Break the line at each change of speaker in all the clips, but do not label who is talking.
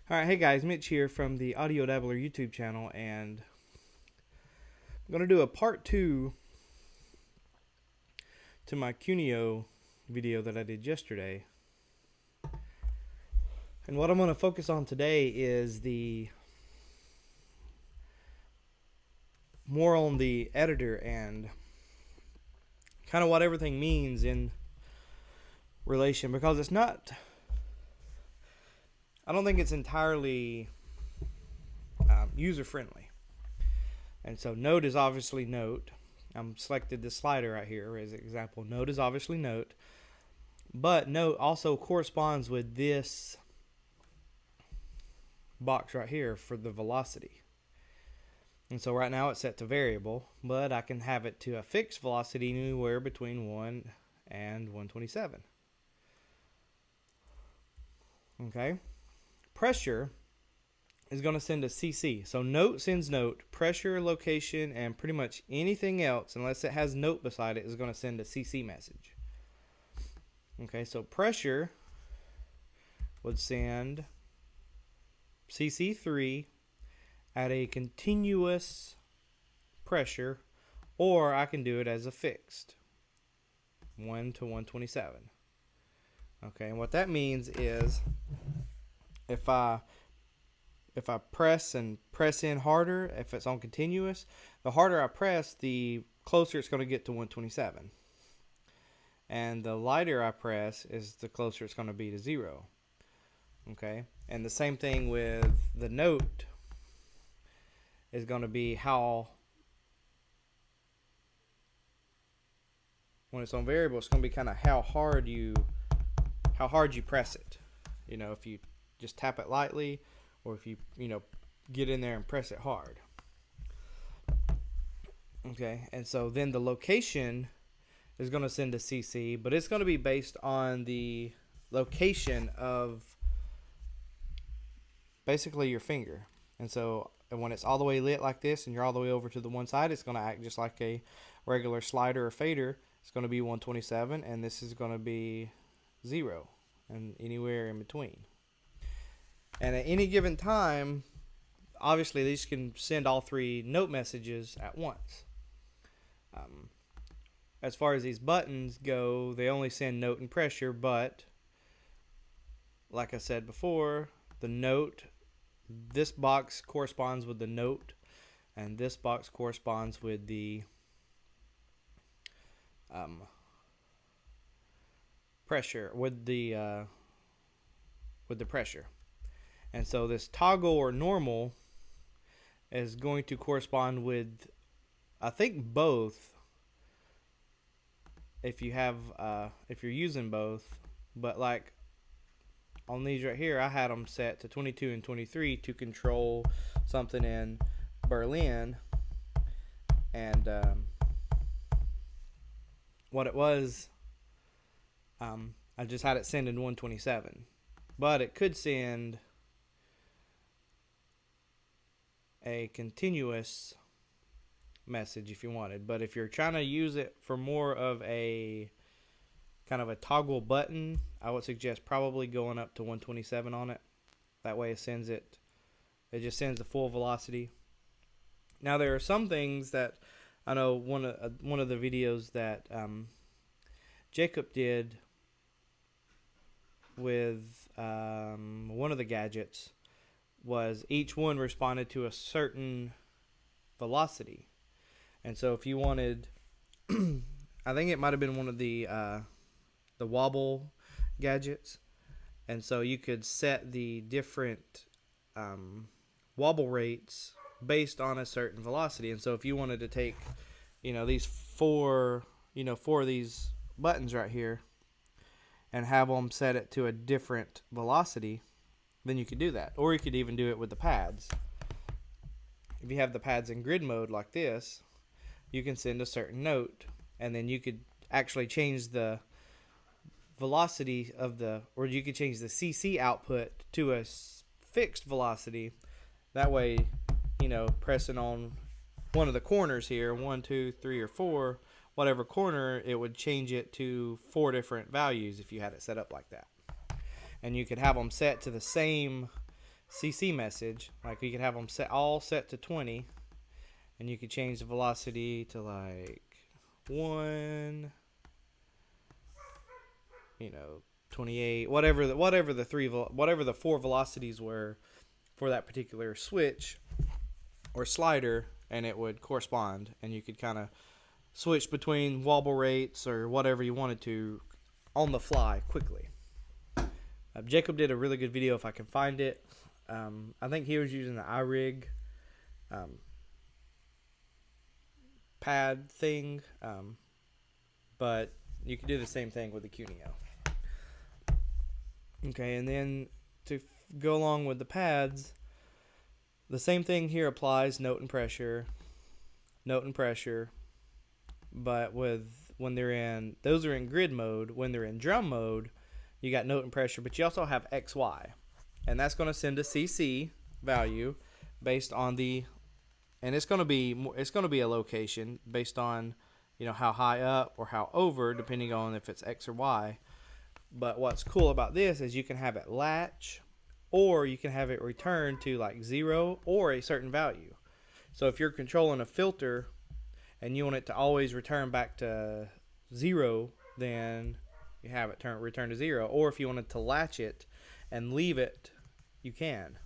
Alright, hey guys, Mitch here from the TheAudioDabbler YouTube channel, and I'm going to do a part 2 to my Quneo video that I did yesterday. And what I'm going to focus on today is more on the editor and kind of what everything means in relation, because it's not, I don't think it's entirely user-friendly. And so Note is obviously Note. I'm selected this slider right here as an example. Note is obviously Note, but Note also corresponds with this box right here for the velocity. And so right now it's set to variable, but I can have it to a fixed velocity anywhere between 1 and 127. Okay. Pressure is going to send a CC. So Note sends Note, pressure, location, and pretty much anything else, unless it has Note beside it, is going to send a CC message. Okay, so pressure would send CC3 at a continuous pressure, or I can do it as a fixed 1 to 127. Okay, and what that means is if I press in harder, if it's on continuous, the harder I press, the closer it's going to get to 127. And the lighter I press is the closer it's going to be to 0. Okay, and the same thing with the Note is going to be when it's on variable, it's going to be kind of how hard you press it. You know, if you just tap it lightly, or if you get in there and press it hard. Okay, and so then the location is going to send a CC, but it's going to be based on the location of basically your finger. And so when it's all the way lit like this and you're all the way over to the one side, it's going to act just like a regular slider or fader. It's going to be 127, and this is going to be 0, and anywhere in between. And at any given time, obviously these can send all 3 Note messages at once. As far as these buttons go, they only send Note and pressure, but like I said before, the Note, this box corresponds with the Note, and this box corresponds with the pressure, with the pressure. And so this toggle or normal is going to correspond with, I think, both. If you have, if you're using both, but like on these right here, I had them set to 22 and 23 to control something in Berlin, and what it was, I just had it send in 127, but it could send a continuous message if you wanted. But if you're trying to use it for more of a kind of a toggle button, I would suggest probably going up to 127 on it. That way it just sends the full velocity. Now there are some things that I know, one of the videos that Jacob did with one of the gadgets was each one responded to a certain velocity. And so if you wanted, I think it might have been one of the wobble gadgets, and so you could set the different wobble rates based on a certain velocity. And so if you wanted to take, these four of these buttons right here and have them set it to a different velocity, then you could do that. Or you could even do it with the pads. If you have the pads in grid mode like this, you can send a certain Note, and then you could actually change the velocity of or you could change the CC output to a fixed velocity. That way, pressing on one of the corners here, 1, 2, 3, or 4, whatever corner, it would change it to 4 different values if you had it set up like that. And you could have them set to the same CC message. Like you could have them all set to 20, and you could change the velocity to like 1, 28, whatever the 4 velocities were for that particular switch or slider, and it would correspond, and you could kind of switch between wobble rates or whatever you wanted to on the fly quickly. Jacob did a really good video if I can find it. I think he was using the iRig pad thing, but you can do the same thing with the Quneo. Okay, and then to go along with the pads, the same thing here applies, note and pressure, but when they're in, those are in grid mode. When they're in drum mode, you got note and pressure, but you also have XY, and that's going to send a CC value based on and it's going to be a location based on how high up or how over, depending on if it's X or Y. But what's cool about this is you can have it latch, or you can have it return to like 0 or a certain value. So if you're controlling a filter and you want it to always return back to 0, then you have it return to 0. Or if you wanted to latch it and leave it, you can.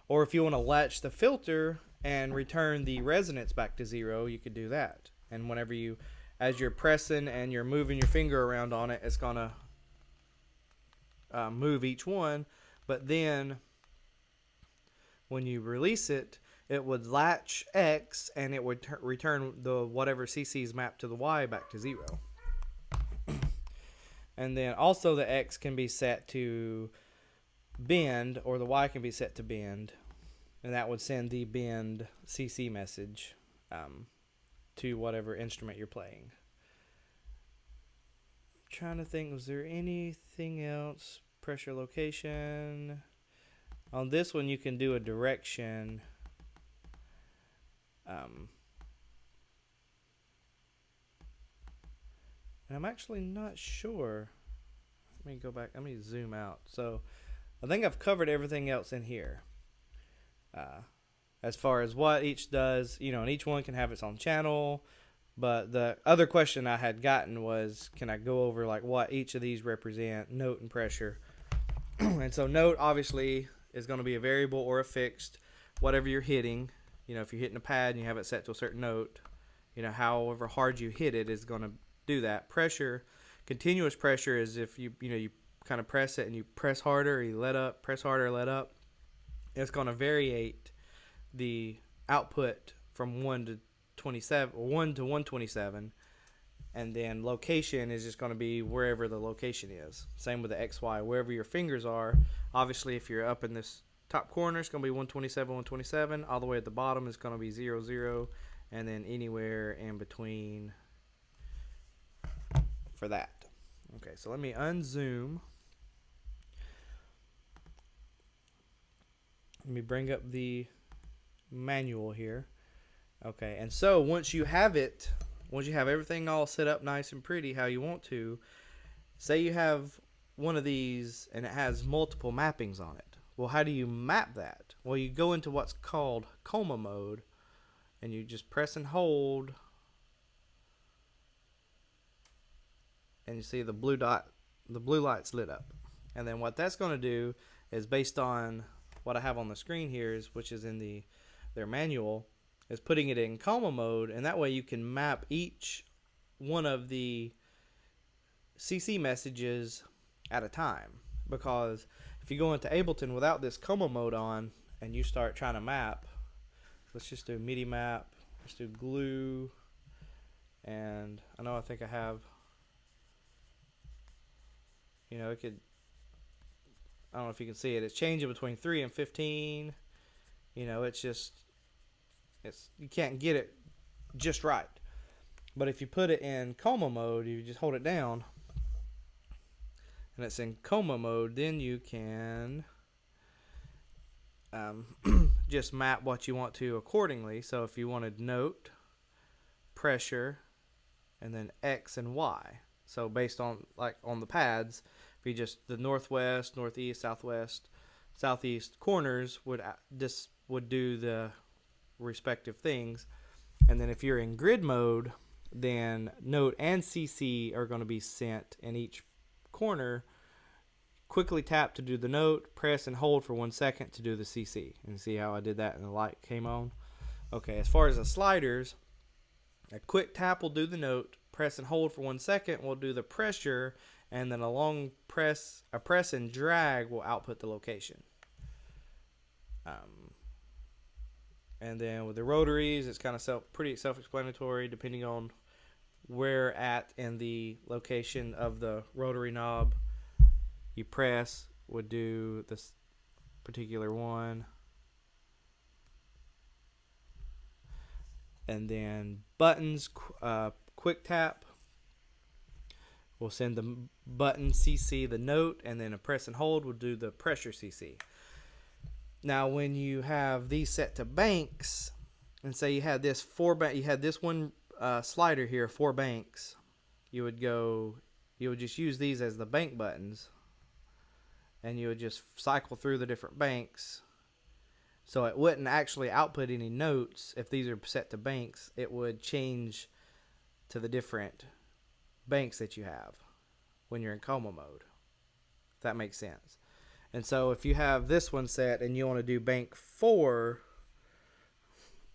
Or if you want to latch the filter and return the resonance back to 0, you could do that. And whenever as you're pressing and you're moving your finger around on it, it's gonna move each one. But then when you release it, it would latch X, and it would return the whatever CC is mapped to the Y back to 0. And then also the X can be set to bend, or the Y can be set to bend, and that would send the bend CC message to whatever instrument you're playing. I'm trying to think, was there anything else? Pressure location. On this one, you can do a direction. And I'm actually not sure. Let me go back. Let me zoom out. So I think I've covered everything else in here. As far as what each does, and each one can have its own channel. But the other question I had gotten was, can I go over like what each of these represent, note and pressure? And so note obviously is going to be a variable or a fixed, whatever you're hitting. If you're hitting a pad and you have it set to a certain note, however hard you hit it is going to do that. Pressure, continuous pressure, is if you kind of press it and you press harder, or you let up, press harder, let up. It's going to variate the output from 1 to 27, or 1 to 127. And then location is just going to be wherever the location is. Same with the XY, wherever your fingers are. Obviously, if you're up in this top corner, it's going to be 127, 127. All the way at the bottom is going to be 0, 0. And then anywhere in between for that. Okay, so let me unzoom. Let me bring up the manual here. Okay, and so once you have everything all set up nice and pretty how you want to, say you have one of these and it has multiple mappings on it. Well, how do you map that? Well, you go into what's called coma mode, and you just press and hold, and you see the blue light's lit up. And then what that's going to do is, based on what I have on the screen here, which is in their manual, is putting it in coma mode, and that way you can map each one of the CC messages at a time. Because if you go into Ableton without this coma mode on and you start trying to map, let's just do MIDI map, let's do glue, and I think I have, it could, I don't know if you can see it, it's changing between 3 and 15. It's just, you can't get it just right. But if you put it in coma mode, you just hold it down and it's in coma mode, then you can just map what you want to accordingly. So if you wanted note, pressure, and then X and Y. So based on, like on the pads, if you just the northwest, northeast, southwest, southeast corners would do the respective things. And then if you're in grid mode, then note and CC are going to be sent in each corner. Quickly tap to do the note, press and hold for 1 second to do the CC. And see how I did that and the light came on? Okay, as far as the sliders, a quick tap will do the note, press and hold for 1 second will do the pressure, and then a press and drag will output the location. And then with the rotaries, it's kind of pretty self-explanatory depending on where at in the location of the rotary knob you press would do this particular one. And then buttons, quick tap will send the button CC the note, and then a press and hold will do the pressure CC. Now when you have these set to banks, and say you had this one slider here, 4 banks, you would just use these as the bank buttons, and you would just cycle through the different banks. So it wouldn't actually output any notes if these are set to banks. It would change to the different banks that you have when you're in coma mode, if that makes sense. And so if you have this one set and you want to do bank 4,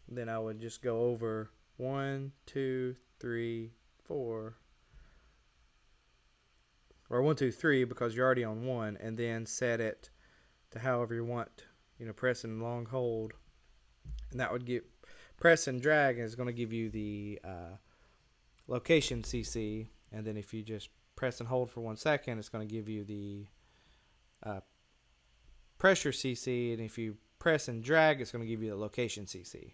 then I would just go over 1, 2, 3, 4, or 1, 2, 3 because you're already on 1, and then set it to however you want. Press and long hold, and that would get press and drag is going to give you the location CC, and then if you just press and hold for 1 second, it's going to give you the pressure CC, and if you press and drag, it's going to give you the location CC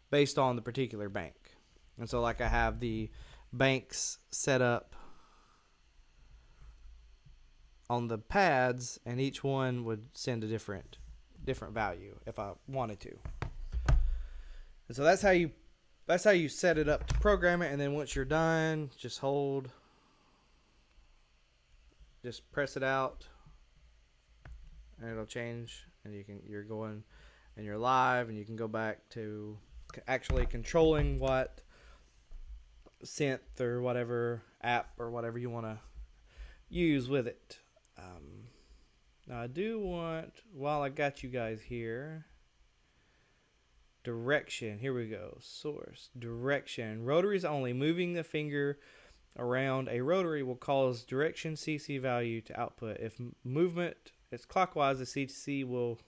based on the particular bank. And so like I have the banks set up on the pads, and each one would send a different value if I wanted to. And so that's how you set it up to program it. And then once you're done, just press it out, and it'll change, and you're going and you're live, and you can go back to actually controlling what synth or whatever app or whatever you want to use with it. Now I do want, while I got you guys here, direction. Here we go. Source. Direction. Rotaries only. Moving the finger around a rotary will cause direction CC value to output. If movement is clockwise, the CC will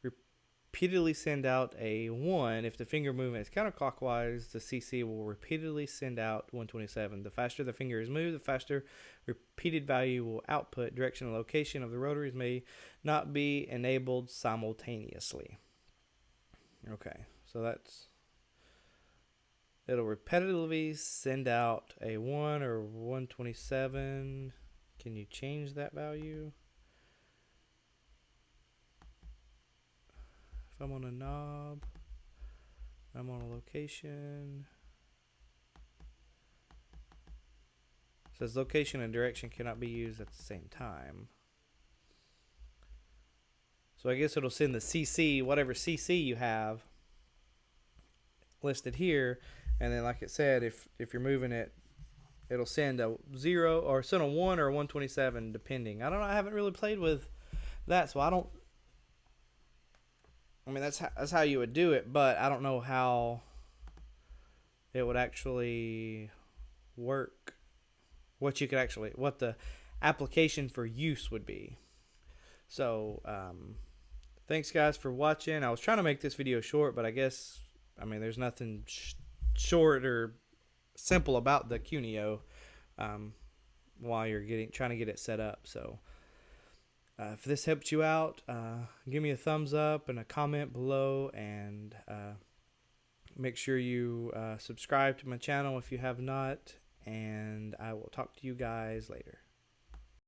repeatedly send out a 1. If the finger movement is counterclockwise, the CC will repeatedly send out 127. The faster the finger is moved, the faster repeated value will output. Direction and location of the rotaries may not be enabled simultaneously. Okay, so it'll repetitively send out a 1 or 127. Can you change that value? If I'm on a knob, I'm on a location. It says location and direction cannot be used at the same time. So I guess it'll send the CC, whatever CC you have listed here, and then like it said, if you're moving it, it'll send a 0 or send a 1 or a 127 depending. I don't know, I haven't really played with that, so I mean, that's how you would do it, but I don't know how it would actually work. What the application for use would be. So, thanks guys for watching. I was trying to make this video short, but I guess, there's nothing short or simple about the Quneo while you're trying to get it set up. So, if this helped you out, give me a thumbs up and a comment below, and make sure you subscribe to my channel if you have not, and I will talk to you guys later.